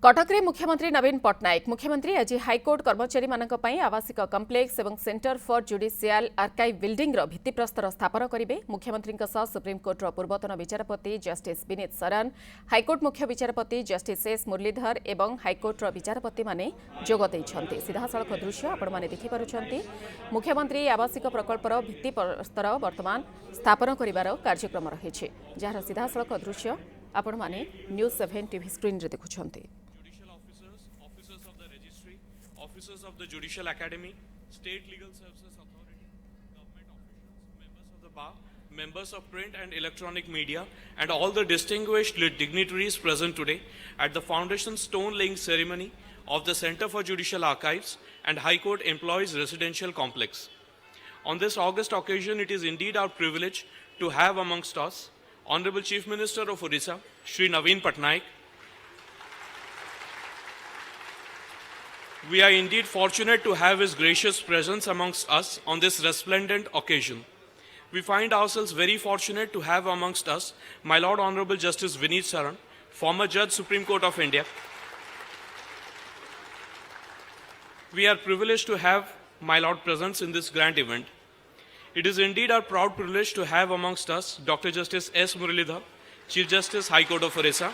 कटक रे मुख्यमंत्री नवीन पट्टनायक मुख्यमंत्री आज हाईकोर्ट कर्मचारी मानक पई आवासिक कम्प्लेक्स एवं centre for judicial archive building रो भित्तिप्रस्तर स्थापन करिवे। मुख्यमंत्री सुप्रीम कोर्ट रो पूर्वतन विचारपति जस्टिस विनीत सरन, हाईकोर्ट मुख्य विचारपति जस्टिस एस मुरलीधर एवं हाईकोर्ट रो विचारपति माने जोग दैछन्ते। सीधासळख दृश्य आपण माने देखि पारुछन्ते। मुख्यमंत्री आवासिक प्रकल्पर भित्तिप्रस्तर वर्तमान स्थापन करिवार कार्यक्रम रहिछि, जहार सीधासळख दृश्य आपण माने न्यूज7 टीवी स्क्रीन रे देखुछन्ते। Officers of the Judicial Academy, State Legal Services Authority, government officials, members of the bar, members of print and electronic media, and all the distinguished dignitaries present today at the foundation stone laying ceremony of the Center for Judicial Archives and High Court Employees Residential Complex. On this august occasion, it is indeed our privilege to have amongst us Honorable Chief Minister of Odisha, Shri Naveen Patnaik. We are indeed fortunate to have his gracious presence amongst us on this resplendent occasion. We find ourselves very fortunate to have amongst us my Lord Honorable Justice Vineet Saran, former Judge Supreme Court of India. We are privileged to have my Lord presence in this grand event. It is indeed our proud privilege to have amongst us Dr. Justice S. Muralidhar, Chief Justice, High Court of Odisha,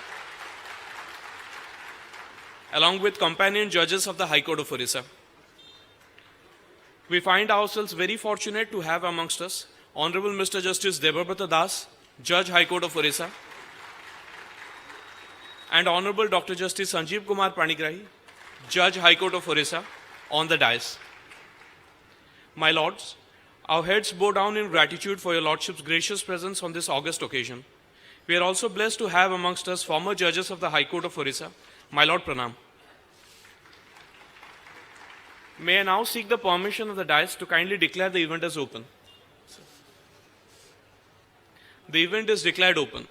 along with companion judges of the High Court of Odisha. We find ourselves very fortunate to have amongst us Honorable Mr. Justice Debabrata Das, Judge High Court of Odisha, and Honorable Dr. Justice Sanjeev Kumar Panigrahi, Judge High Court of Odisha, on the dais. My Lords, our heads bow down in gratitude for your Lordship's gracious presence on this august occasion. We are also blessed to have amongst us former judges of the High Court of Odisha. My Lord Pranam. May I now seek the permission of the dais to kindly declare the event as open. The event is declared open.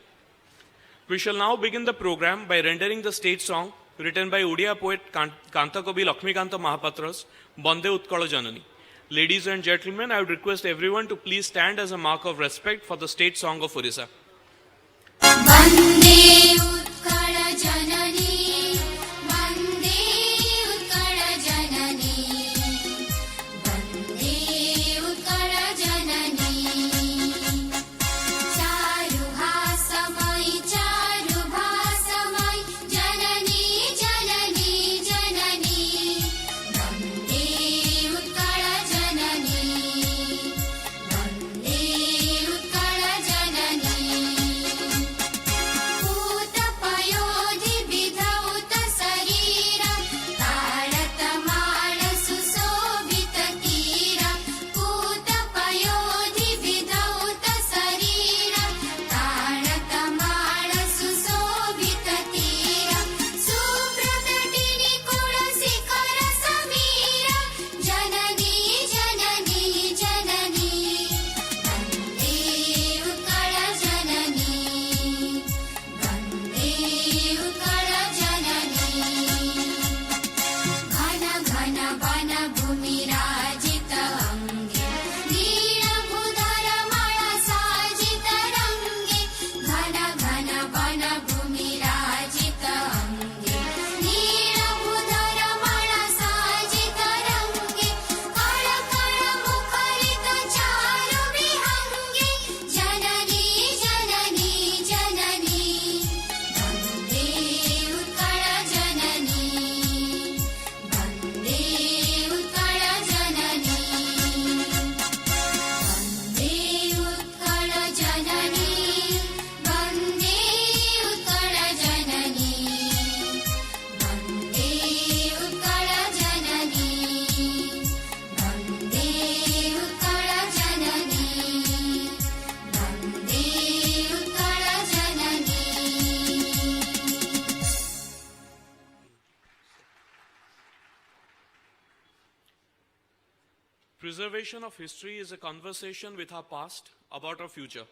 We shall now begin the program by rendering the state song written by Odia poet Kantakobi Lakshmikanta Mahapatras, Bande Utkala Janani. Ladies and gentlemen, I would request everyone to please stand as a mark of respect for the state song of Odisha. Preservation of history is a conversation with our past about our future.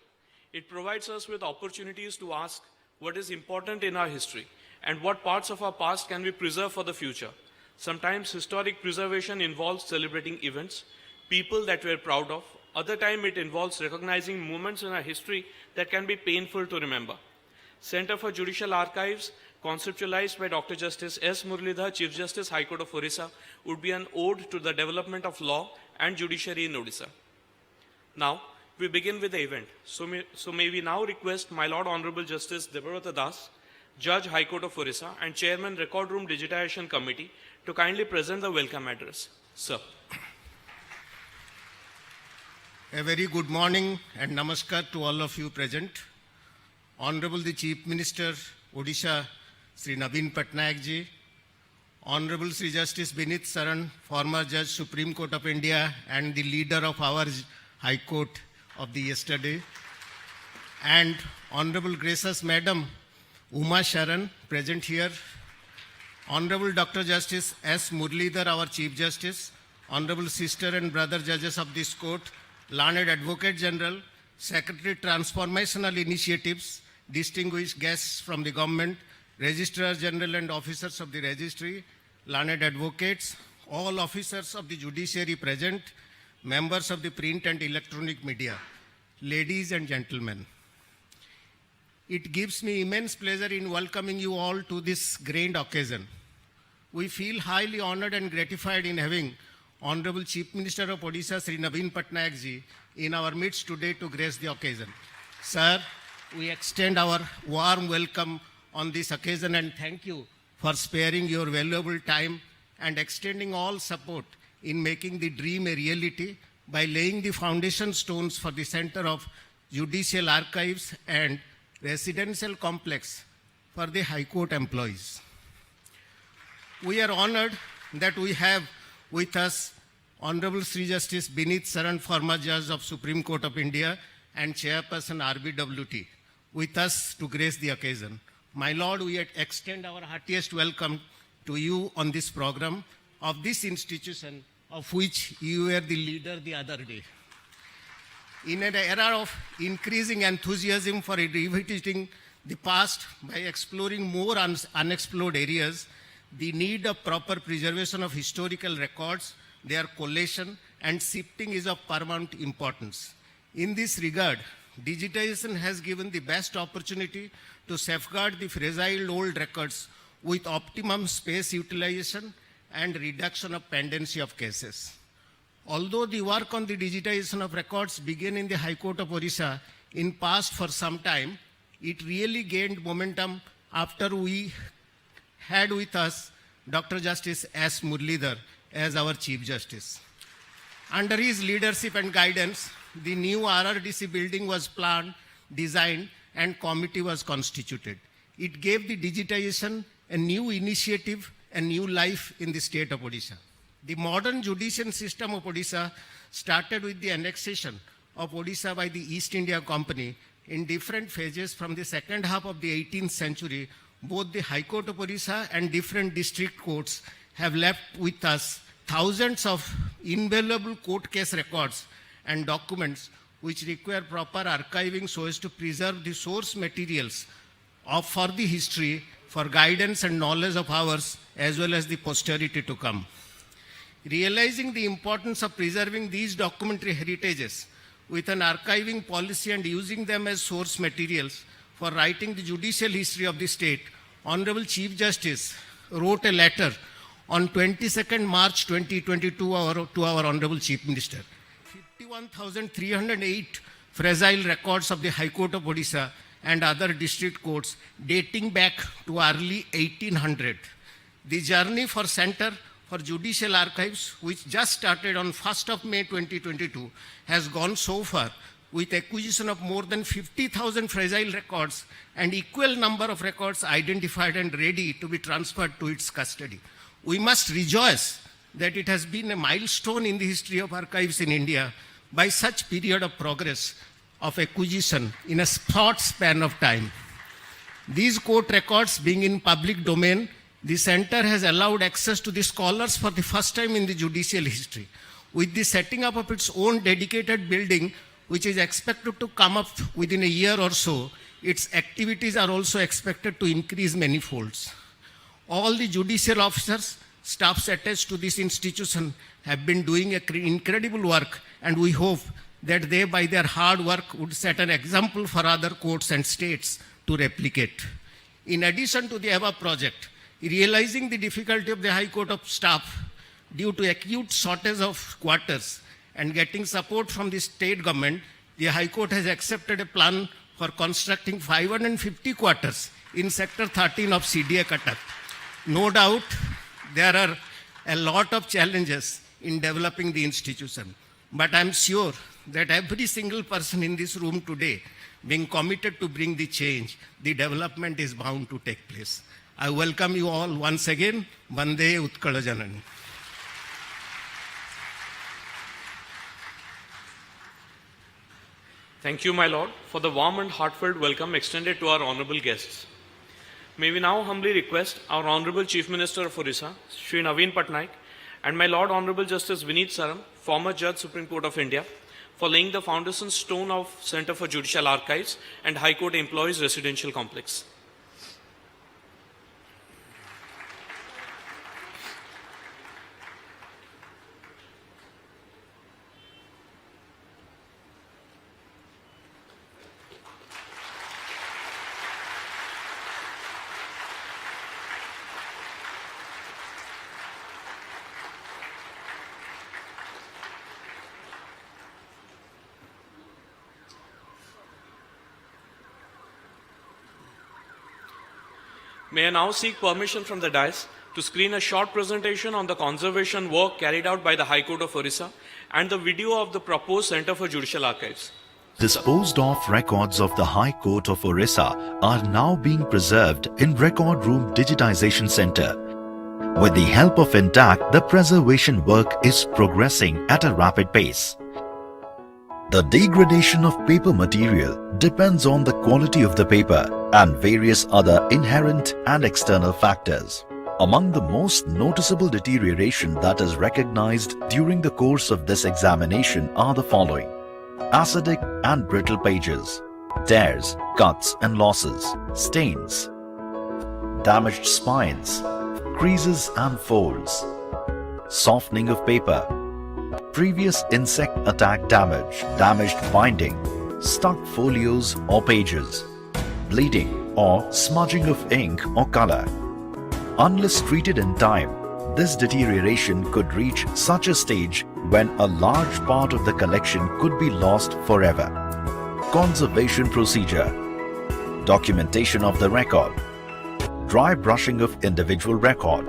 It provides us with opportunities to ask what is important in our history and what parts of our past can be preserved for the future. Sometimes historic preservation involves celebrating events, people that we're proud of. Other time it involves recognizing moments in our history that can be painful to remember. Center for Judicial Archives conceptualized by Dr. Justice S. Muralidhar, Chief Justice, High Court of Odisha, would be an ode to the development of law and judiciary in Odisha. Now, we begin with the event. So may we now request My Lord Honorable Justice Debabrata Das, Judge, High Court of Odisha, and Chairman, Record Room Digitization Committee, to kindly present the welcome address. Sir. A very good morning and namaskar to all of you present. Honorable the Chief Minister, Odisha, Sri Naveen Patnaik ji, Honorable Sri Justice Binit Saran, former Judge, Supreme Court of India, and the leader of our High Court of the yesterday, and Honorable Gracious Madam Uma Sharan, present here, Honorable Dr. Justice S. Muralidhar, our Chief Justice, Honorable Sister and Brother Judges of this Court, Learned Advocate General, Secretary Transformational Initiatives, distinguished guests from the government, Registrar General and officers of the registry, learned advocates, all officers of the judiciary present, members of the print and electronic media, ladies and gentlemen. It gives me immense pleasure in welcoming you all to this grand occasion. We feel highly honored and gratified in having Honorable Chief Minister of Odisha, Sri Naveen Patnaik ji, in our midst today to grace the occasion. Sir, we extend our warm welcome on this occasion and thank you for sparing your valuable time and extending all support in making the dream a reality by laying the foundation stones for the Center of Judicial Archives and Residential Complex for the High Court employees. We are honored that we have with us Honorable Sri Justice Binit Saran, former Judge of Supreme Court of India and Chairperson RBWT, with us to grace the occasion. My Lord, we extend our heartiest welcome to you on this program of this institution of which you were the leader the other day. In an era of increasing enthusiasm for revisiting the past by exploring more unexplored areas, the need of proper preservation of historical records, their collation and shifting is of paramount importance. In this regard, digitization has given the best opportunity to safeguard the fragile old records with optimum space utilization and reduction of pendency of cases. Although the work on the digitization of records began in the High Court of Odisha in past for some time, it really gained momentum after we had with us Dr. Justice S. Muralidhar as our Chief Justice. Under his leadership and guidance, the new RRDC building was planned, designed, and committee was constituted. It gave the digitization a new initiative and new life in the state of Odisha. The modern judicial system of Odisha started with the annexation of Odisha by the East India Company in different phases from the second half of the 18th century. Both the High Court of Odisha and different district courts have left with us thousands of invaluable court case records and documents which require proper archiving so as to preserve the source materials for the history, for guidance and knowledge of ours as well as the posterity to come. Realizing the importance of preserving these documentary heritages with an archiving policy and using them as source materials for writing the judicial history of the state, Honorable Chief Justice wrote a letter on 22nd March 2022 to our Honorable Chief Minister. 51,308 fragile records of the High Court of Odisha and other district courts dating back to early 1800. The journey for Center for Judicial Archives, which just started on 1st of May 2022, has gone so far with acquisition of more than 50,000 fragile records and equal number of records identified and ready to be transferred to its custody. We must rejoice that it has been a milestone in the history of archives in India by such period of progress of acquisition in a short span of time. These court records being in public domain, the center has allowed access to the scholars for the first time in the judicial history. With the setting up of its own dedicated building, which is expected to come up within a year or so, its activities are also expected to increase many folds. All the judicial officers, staffs attached to this institution have been doing incredible work, and we hope that they, by their hard work, would set an example for other courts and states to replicate. In addition to the above project, realizing the difficulty of the High Court of staff due to acute shortage of quarters and getting support from the state government, the High Court has accepted a plan for constructing 550 quarters in Sector 13 of CDA Cuttack. No doubt, there are a lot of challenges in developing the institution, but I'm sure that every single person in this room today, being committed to bring the change, the development is bound to take place. I welcome you all once again. Vande Utkala Janani. Thank you, my Lord, for the warm and heartfelt welcome extended to our honorable guests. May we now humbly request our Honorable Chief Minister of Odisha, Sri Naveen Patnaik, and my Lord Honorable Justice Vineet Saran, former Judge Supreme Court of India, for laying the foundation stone of Center for Judicial Archives and High Court Employees Residential Complex. May I now seek permission from the dais to screen a short presentation on the conservation work carried out by the High Court of Odisha and the video of the proposed Center for Judicial Archives. Disposed of records of the High Court of Odisha are now being preserved in Record Room Digitization Center. With the help of INTAC, the preservation work is progressing at a rapid pace. The degradation of paper material depends on the quality of the paper and various other inherent and external factors. Among the most noticeable deterioration that is recognized during the course of this examination are the following: acidic and brittle pages, tears, cuts and losses, stains, damaged spines, creases and folds, softening of paper, previous insect attack damage, damaged binding, stuck folios or pages, bleeding or smudging of ink or color. Unless treated in time, this deterioration could reach such a stage when a large part of the collection could be lost forever. Conservation procedure: documentation of the record, dry brushing of individual record,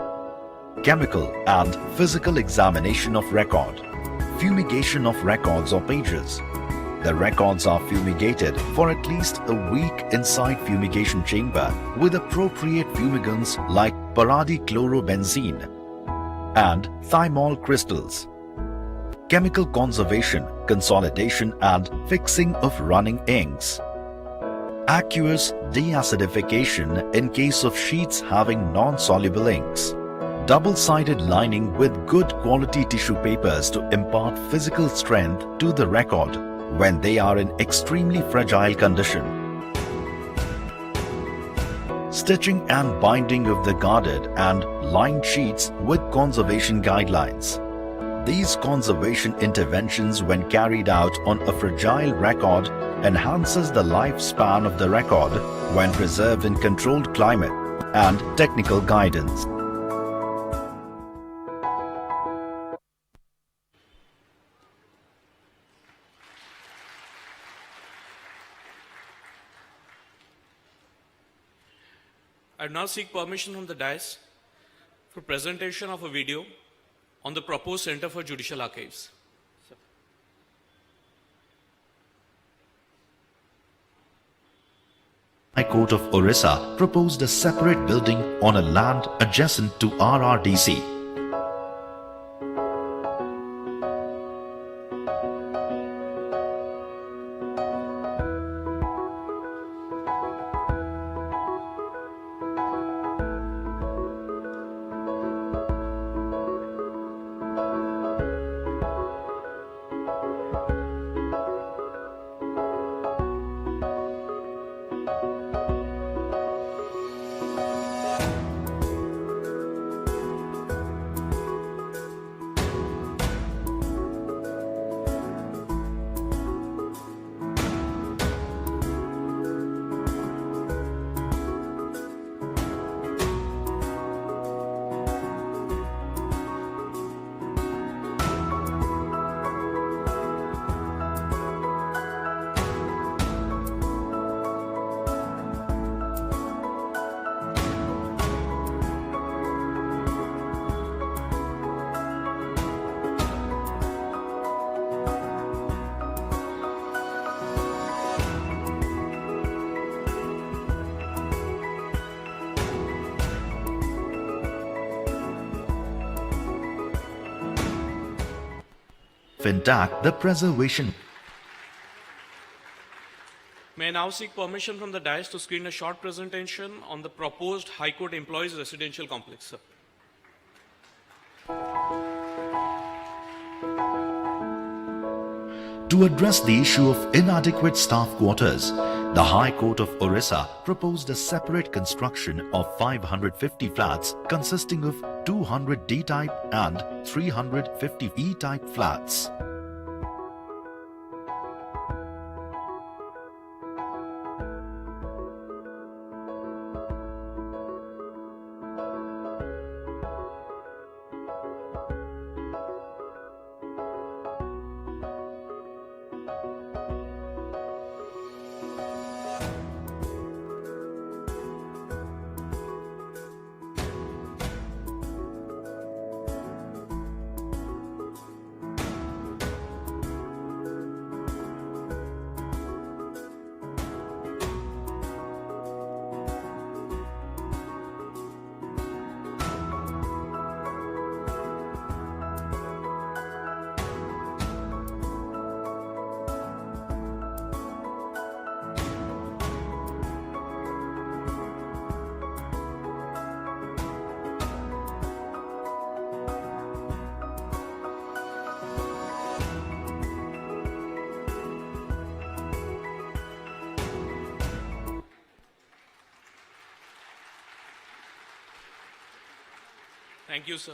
chemical and physical examination of record, fumigation of records or pages. The records are fumigated for at least a week inside fumigation chamber with appropriate fumigants like paradichlorobenzene and thymol crystals. Chemical conservation, consolidation and fixing of running inks. Aqueous deacidification in case of sheets having non-soluble inks. Double-sided lining with good quality tissue papers to impart physical strength to the record when they are in extremely fragile condition. Stitching and binding of the guarded and lined sheets with conservation guidelines. These conservation interventions, when carried out on a fragile record, enhances the lifespan of the record when preserved in controlled climate and technical guidance. I now seek permission from the dais for presentation of a video on the proposed Center for Judicial Archives. High Court of Odisha proposed a separate building on a land adjacent to RRDC. of intact the preservation. May I now seek permission from the dais to screen a short presentation on the proposed High Court Employees Residential Complex, sir. To address the issue of inadequate staff quarters, the High Court of Odisha proposed a separate construction of 550 flats consisting of 200 D-type and 350 E-type flats. Thank you, sir.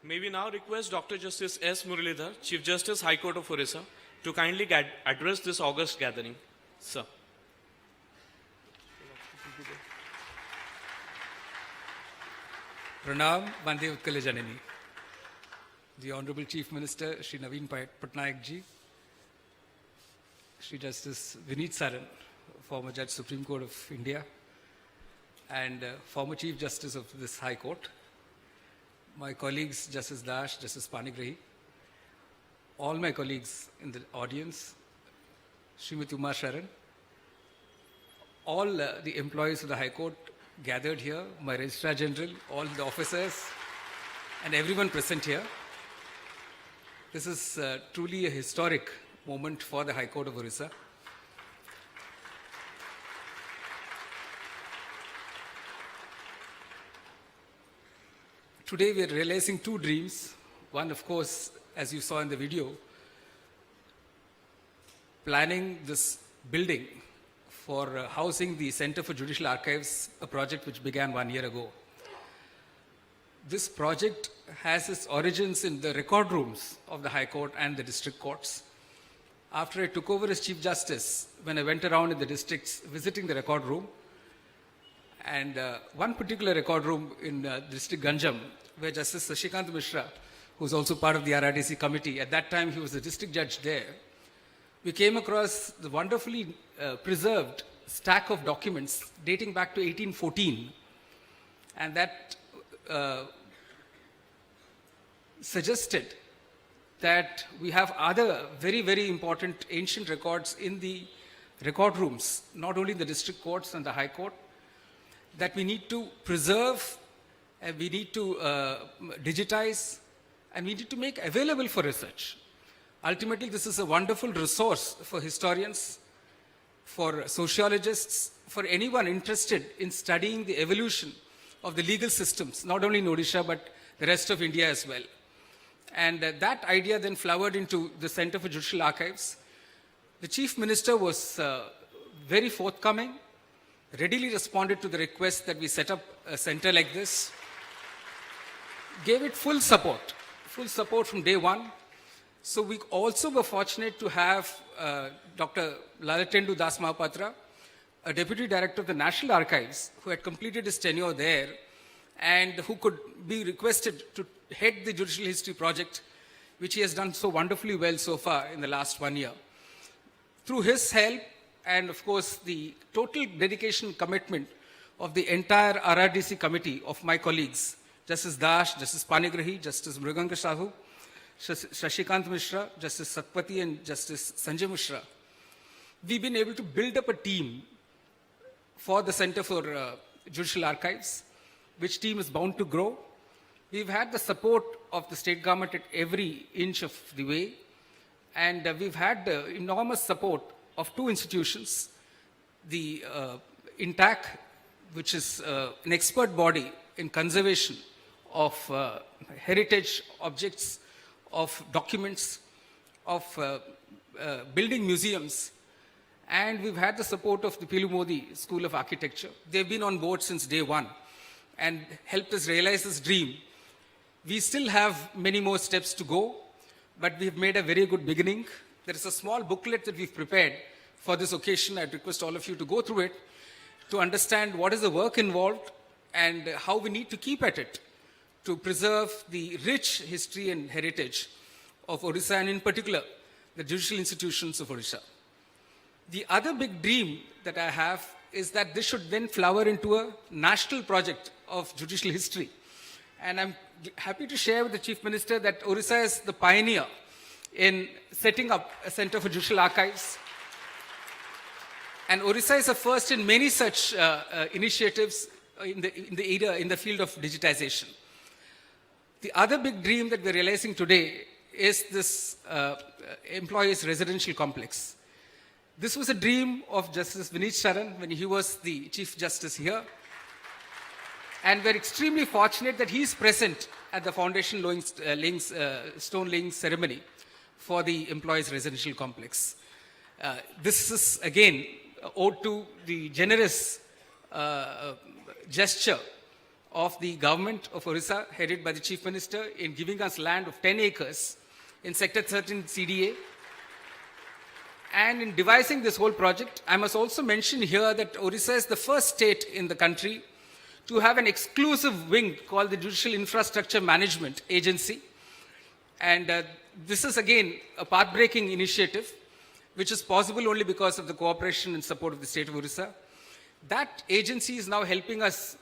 May we now request Dr. Justice S. Muralidhar, Chief Justice, High Court of Odisha, to kindly address this August gathering. Sir. Pranam Bande Utkale Janani. The Honorable Chief Minister, Shri Naveen Patnaik ji, Shri Justice Vineet Saran, former Judge Supreme Court of India, and former Chief Justice of this High Court, my colleagues Justice Dash, Justice Panigrahi, all my colleagues in the audience, Srimati Uma Sharan, all the employees of the High Court gathered here, my Registrar General, all the officers, and everyone present here. This is truly a historic moment for the High Court of Odisha. Today we are realizing two dreams. One, of course, as you saw in the video, planning this building for housing the Center for Judicial Archives, a project which began 1 year ago. This project has its origins in the record rooms of the High Court and the district courts. After I took over as Chief Justice, when I went around in the districts visiting the record room, and one particular record room in District Ganjam, where Justice Sashikant Mishra, who is also part of the RRTC committee, at that time he was the district judge there, we came across the wonderfully preserved stack of documents dating back to 1814. And that suggested that we have other very, very important ancient records in the record rooms, not only in the district courts and the High Court, that we need to preserve, and we need to digitize, and we need to make available for research. Ultimately, this is a wonderful resource for historians, for sociologists, for anyone interested in studying the evolution of the legal systems, not only in Odisha, but the rest of India as well. And that idea then flowered into the Center for Judicial Archives. The Chief Minister was very forthcoming, readily responded to the request that we set up a center like this, gave it full support from day one. So we also were fortunate to have Dr. Lalatendu Das Mahapatra, a Deputy Director of the National Archives, who had completed his tenure there and who could be requested to head the Judicial History Project, which he has done so wonderfully well so far in the last 1 year. Through his help and, of course, the total dedication and commitment of the entire RRDC committee of my colleagues, Justice Dash, Justice Panigrahi, Justice Mruganga Sahu, Shashikant Mishra, Justice Satpathy, and Justice Sanjay Mishra, we've been able to build up a team for the Center for Judicial Archives, which team is bound to grow. We've had the support of the state government at every inch of the way. And we've had enormous support of two institutions, the INTAC, which is an expert body in conservation of heritage objects, of documents, of building museums. And we've had the support of the Pilu Modi School of Architecture. They've been on board since day one and helped us realize this dream. We still have many more steps to go, but we've made a very good beginning. There is a small booklet that we've prepared for this occasion. I'd request all of you to go through it to understand what is the work involved and how we need to keep at it to preserve the rich history and heritage of Odisha, and in particular, the judicial institutions of Odisha. The other big dream that I have is that this should then flower into a national project of judicial history. And I'm happy to share with the Chief Minister that Odisha is the pioneer in setting up a Center for Judicial Archives. And Odisha is the first in many such initiatives in the field of digitization. The other big dream that we're realizing today is this employees' residential complex. This was a dream of Justice Neet7 when he was the Chief Justice here. And we're extremely fortunate that he's present at the foundation stone laying ceremony for the employees' residential complex. This is, again, owed to the generous gesture of the government of Odisha, headed by the Chief Minister, in giving us land of 10 acres in Sector 13 CDA. And in devising this whole project, I must also mention here that Odisha is the first state in the country to have an exclusive wing called the Judicial Infrastructure Management Agency. And this is, again, a path-breaking initiative, which is possible only because of the cooperation and support of the state of Odisha. That agency is now helping us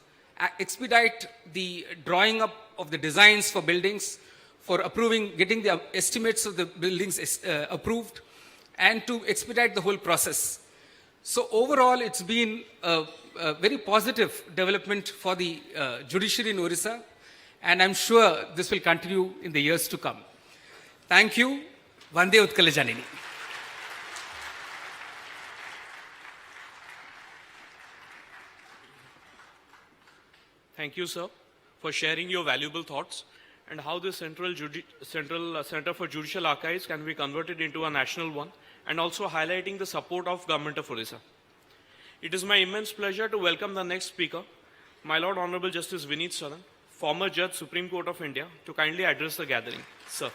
expedite the drawing up of the designs for buildings, for approving, getting the estimates of the buildings approved, and to expedite the whole process. So overall, it's been a very positive development for the judiciary in Odisha, and I'm sure this will continue in the years to come. Thank you. Vande Utkala Janini. Thank you, sir, for sharing your valuable thoughts and how the Central Center for Judicial Archives can be converted into a national one, and also highlighting the support of Government of Odisha. It is my immense pleasure to welcome the next speaker, my Lord Honorable Justice Neet7, former Judge, Supreme Court of India, to kindly address the gathering. Sir.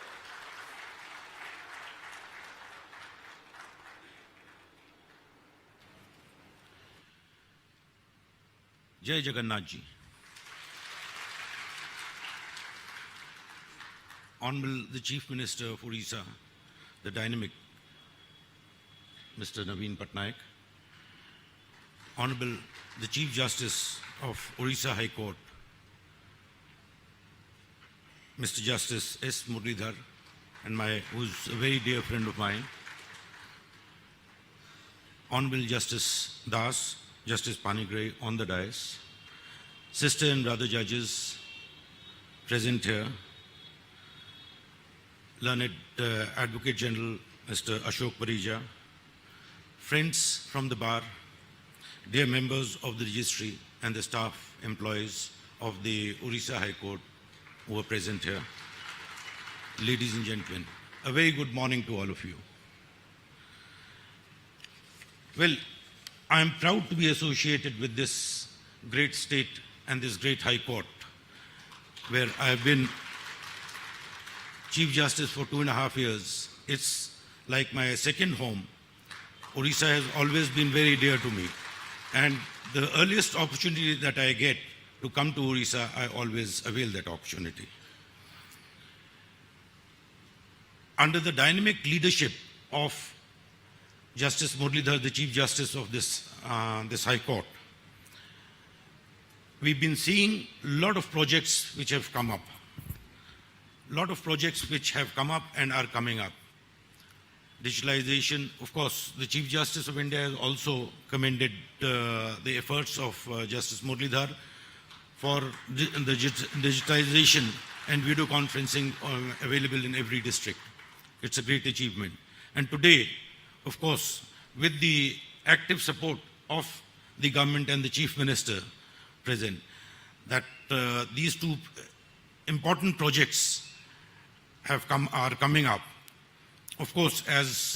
Jai Jagannath Ji. Honorable the Chief Minister of Odisha, the dynamic Mr. Naveen Patnaik, Honorable the Chief Justice of Odisha High Court, Mr. Justice S. Muralidhar, and who's a very dear friend of mine, Honorable Justice Das, Justice Panigray on the dais, sister and brother judges present here, learned Advocate General Mr. Ashok Parija, friends from the bar, dear members of the registry and the staff employees of the Odisha High Court who are present here, ladies and gentlemen, a very good morning to all of you. Well, I am proud to be associated with this great state and this great High Court, where I have been Chief Justice for 2.5 years. It's like my second home. Odisha has always been very dear to me. And the earliest opportunity that I get to come to Odisha, I always avail that opportunity. Under the dynamic leadership of Justice Muralidhar, the Chief Justice of this High Court, we've been seeing a lot of projects which have come up. Lot of projects which have come up and are coming up. Digitalization, of course, the Chief Justice of India has also commended the efforts of Justice Muralidhar for the digitization and video conferencing available in every district. It's a great achievement. And today, of course, with the active support of the government and the Chief Minister present, that these two important projects are coming up. Of course, as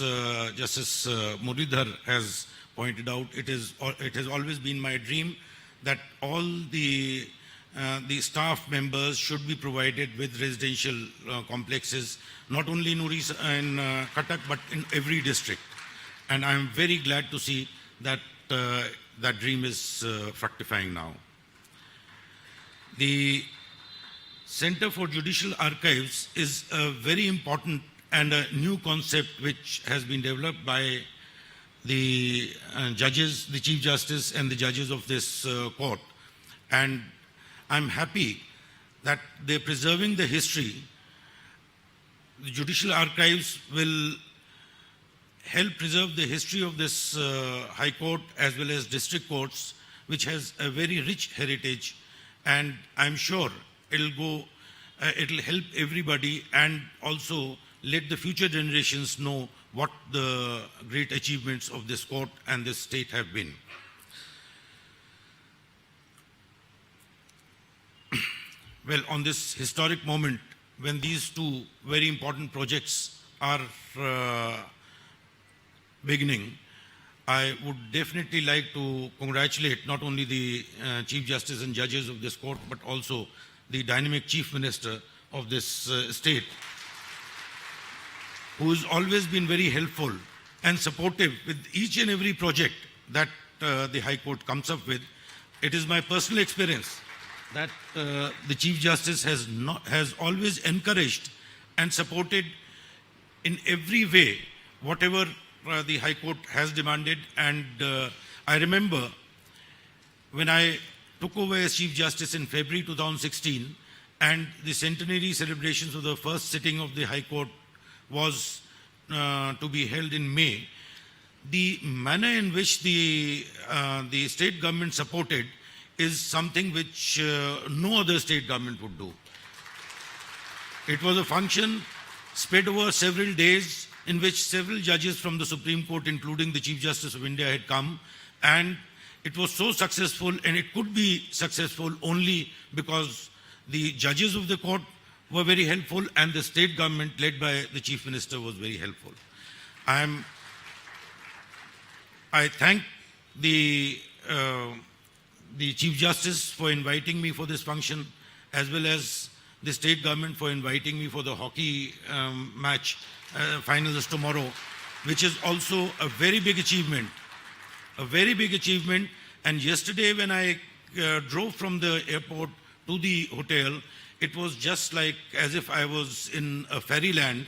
Justice Muralidhar has pointed out, it has always been my dream that all the staff members should be provided with residential complexes, not only in Odisha and Cuttack, but in every district. And I am very glad to see that that dream is fructifying now. The Center for Judicial Archives is a very important and a new concept which has been developed by the judges, the Chief Justice and the judges of this court. And I'm happy that they're preserving the history. The Judicial Archives will help preserve the history of this High Court as well as district courts, which has a very rich heritage, and I'm sure it'll help everybody and also let the future generations know what the great achievements of this court and this state have been. Well, on this historic moment, when these two very important projects are beginning, I would definitely like to congratulate not only the Chief Justice and judges of this court, but also the dynamic Chief Minister of this state, who has always been very helpful and supportive with each and every project that the High Court comes up with. It is my personal experience that the Chief Justice has always encouraged and supported in every way whatever the High Court has demanded. And I remember when I took over as Chief Justice in February 2016, and the centenary celebrations of the first sitting of the High Court was to be held in May. The manner in which the state government supported is something which no other state government would do. It was a function spread over several days in which several judges from the Supreme Court, including the Chief Justice of India, had come, and it was so successful, and it could be successful only because the judges of the court were very helpful and the state government led by the Chief Minister was very helpful. I thank the Chief Justice for inviting me for this function, as well as the state government for inviting me for the hockey match finals tomorrow, which is also a very big achievement. A very big achievement. And yesterday when I drove from the airport to the hotel, it was just like as if I was in a fairyland,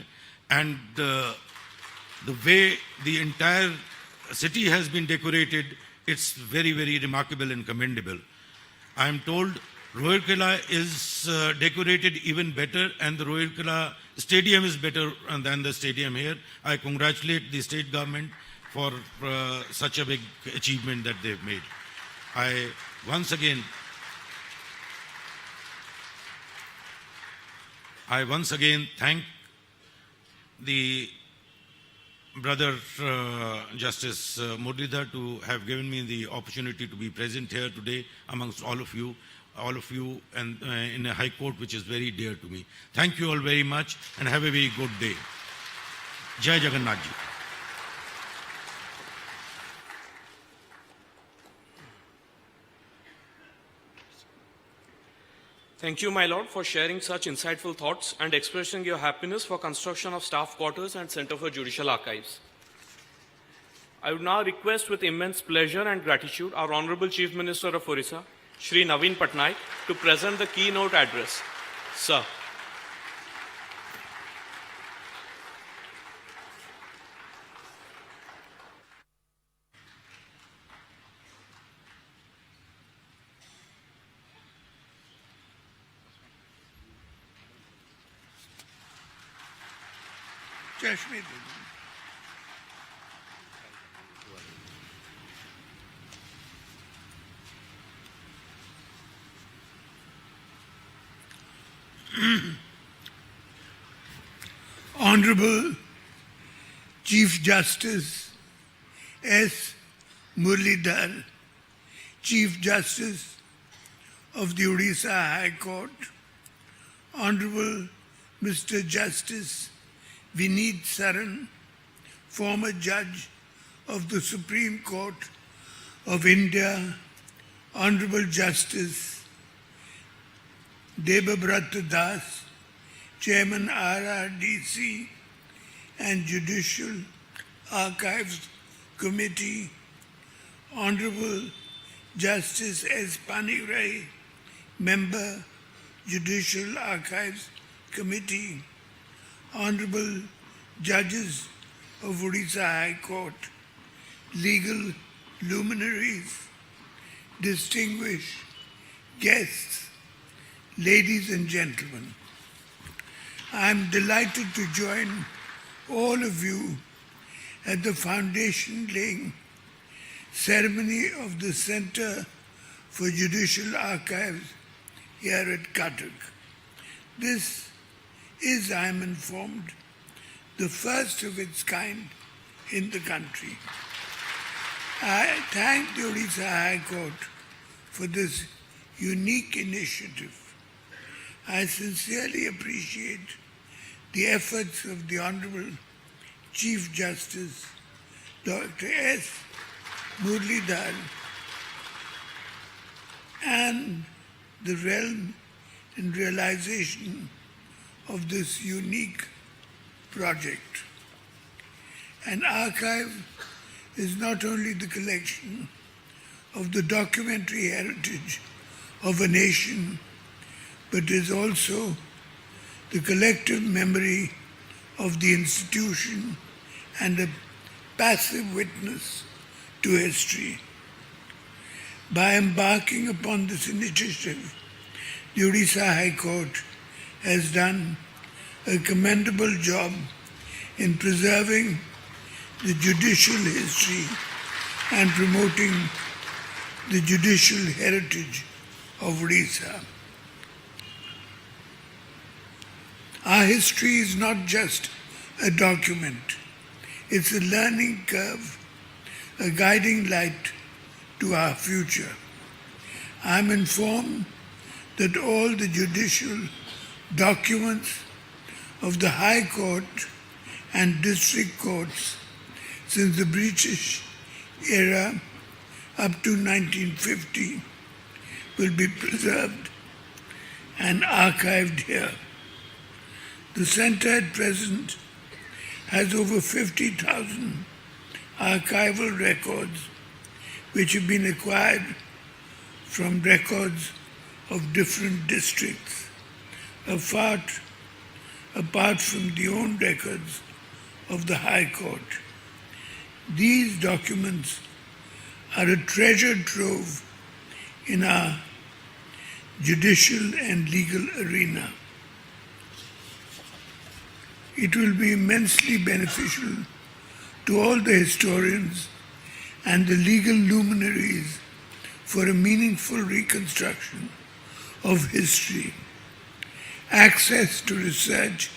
and the way the entire city has been decorated, it's very, very remarkable and commendable. I am told Royal Killa is decorated even better, and the Royal Killa Stadium is better than the stadium here. I congratulate the state government for such a big achievement that they've made. I once again thank the brother Justice Muralidhar to have given me the opportunity to be present here today amongst all of you and in a High Court which is very dear to me. Thank you all very much and have a very good day. Jai Jagannath Ji. Thank you, my lord, for sharing such insightful thoughts and expressing your happiness for construction of staff quarters and Center for Judicial Archives. I would now request with immense pleasure and gratitude our Honorable Chief Minister of Odisha, Shri Naveen Patnaik, to present the keynote address. Sir. Honorable Chief Justice S. Muralidhar, Chief Justice of the Odisha High Court, Honorable Mr. Justice Vineet Saran, former Judge of the Supreme Court of India, Honorable Justice Debabrata Das, Chairman RRDC and Judicial Archives Committee, Honorable Justice S. Panirai, Member, Judicial Archives Committee, Honorable Judges of Odisha High Court, legal luminaries, distinguished guests, ladies and gentlemen. I am delighted to join all of you at the foundation laying ceremony of the Center for Judicial Archives here at Cuttack. This is, I am informed, the first of its kind in the country. I thank the Odisha High Court for this unique initiative. I sincerely appreciate the efforts of the Honorable Chief Justice Dr. S. Muralidhar and the realm and realization of this unique project. An archive is not only the collection of the documentary heritage of a nation, but is also the collective memory of the institution and a passive witness to history. By embarking upon this initiative, the Odisha High Court has done a commendable job in preserving the judicial history and promoting the judicial heritage of Odisha. Our history is not just a document, it's a learning curve, a guiding light to our future. I am informed that all the judicial documents of the High Court and district courts since the British era up to 1950 will be preserved and archived here. The Centre at present has over 50,000 archival records which have been acquired from records of different districts, apart from the own records of the High Court. These documents are a treasure trove in our judicial and legal arena. It will be immensely beneficial to all the historians and the legal luminaries for a meaningful reconstruction of history. Access to research,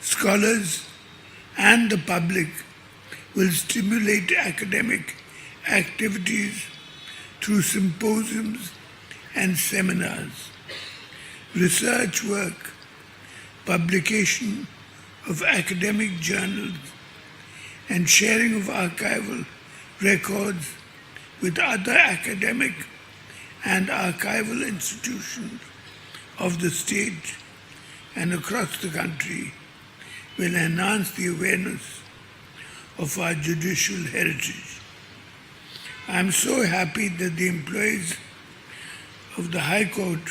scholars, and the public will stimulate academic activities through symposiums and seminars, research work, publication of academic journals, and sharing of archival records with other academic and archival institutions of the state and across the country will enhance the awareness of our judicial heritage. I am so happy that the employees of the High Court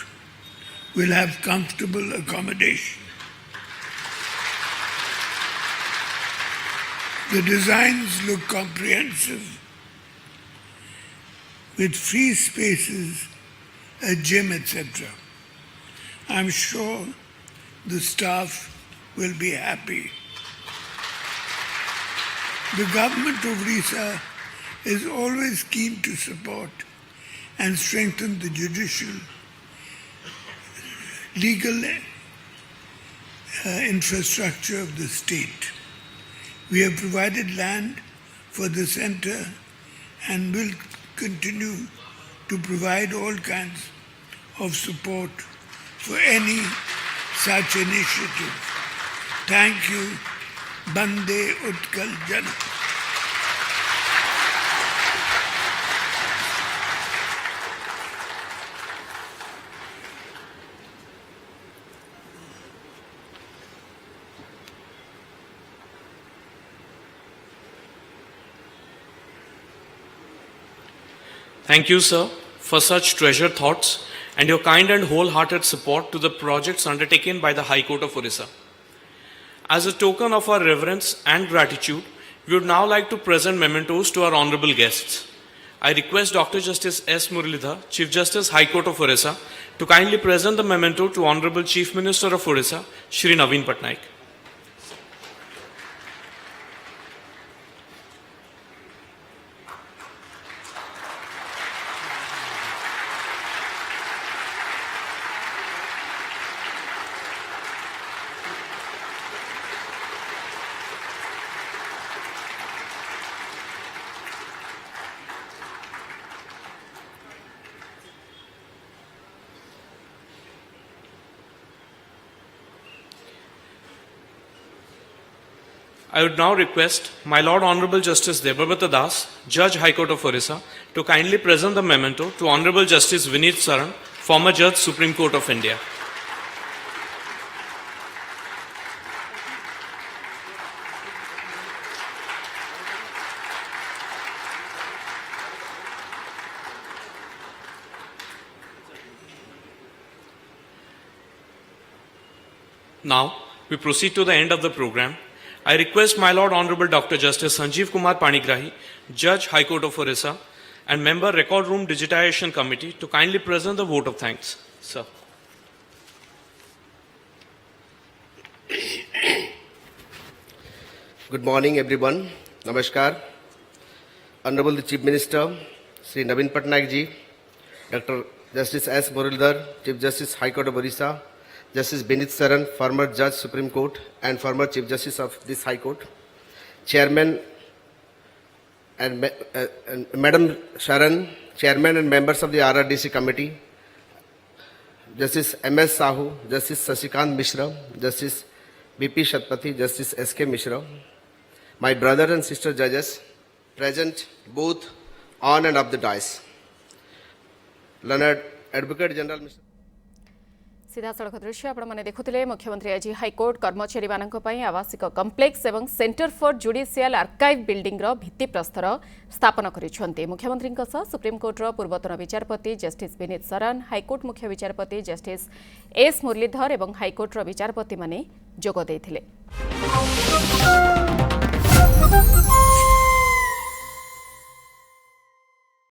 will have comfortable accommodation. The designs look comprehensive, with free spaces, a gym, etc. I'm sure the staff will be happy. The government of Odisha is always keen to support and strengthen the judicial, legal infrastructure of the state. We have provided land for the center and will continue to provide all kinds of support for any such initiative. Thank you. Bande Utkal Jana. Thank you, sir, for such treasured thoughts and your kind and wholehearted support to the projects undertaken by the High Court of Odisha. As a token of our reverence and gratitude, we would now like to present mementos to our honorable guests. I request Dr. Justice S. Muralidhar, Chief Justice, High Court of Odisha, to kindly present the memento to Honorable Chief Minister of Odisha, Shri Naveen Patnaik. I would now request my Lord Honorable Justice Debabrata Das, Judge High Court of Odisha, to kindly present the memento to Honorable Justice Vineet Saran, former Judge, Supreme Court of India. Now, we proceed to the end of the program. I request my Lord Honorable Dr. Justice Sanjeev Kumar Panigrahi, Judge, High Court of Odisha, and Member Record Room Digitization Committee to kindly present the vote of thanks. Sir. Good morning, everyone. Namaskar. Honorable the Chief Minister, Sri Naveen Patnaik ji, Dr. Justice S. Muralidhar, Chief Justice, High Court of Odisha, Justice Vineet Saran, former Judge, Supreme Court, and former Chief Justice of this High Court, Chairman and Madam Sharan, Chairman and members of the RRDC Committee, Justice M.S. Sahu, Justice Sasikant Mishra, Justice B.P. Shatpathy, Justice S.K. Mishra, my brother and sister judges present both on and off the dais, Learned Advocate General Mr. सीधासख दृश्य आपने देखुले मुख्यमंत्री आज high court कर्मचारी आवासिक complex एवं centre for judicial archive building भित्तिप्रस्तर स्थापन कर मुख्यमंत्री सुप्रीमकोर्टर पूर्वतन विचारपति जस्टिस विनीत सरन हाइकोर्ट मुख्य विचारपति जस्टिस एस मुरलीधर और हाइकोर्टर विचारपति माने जोग देथिले।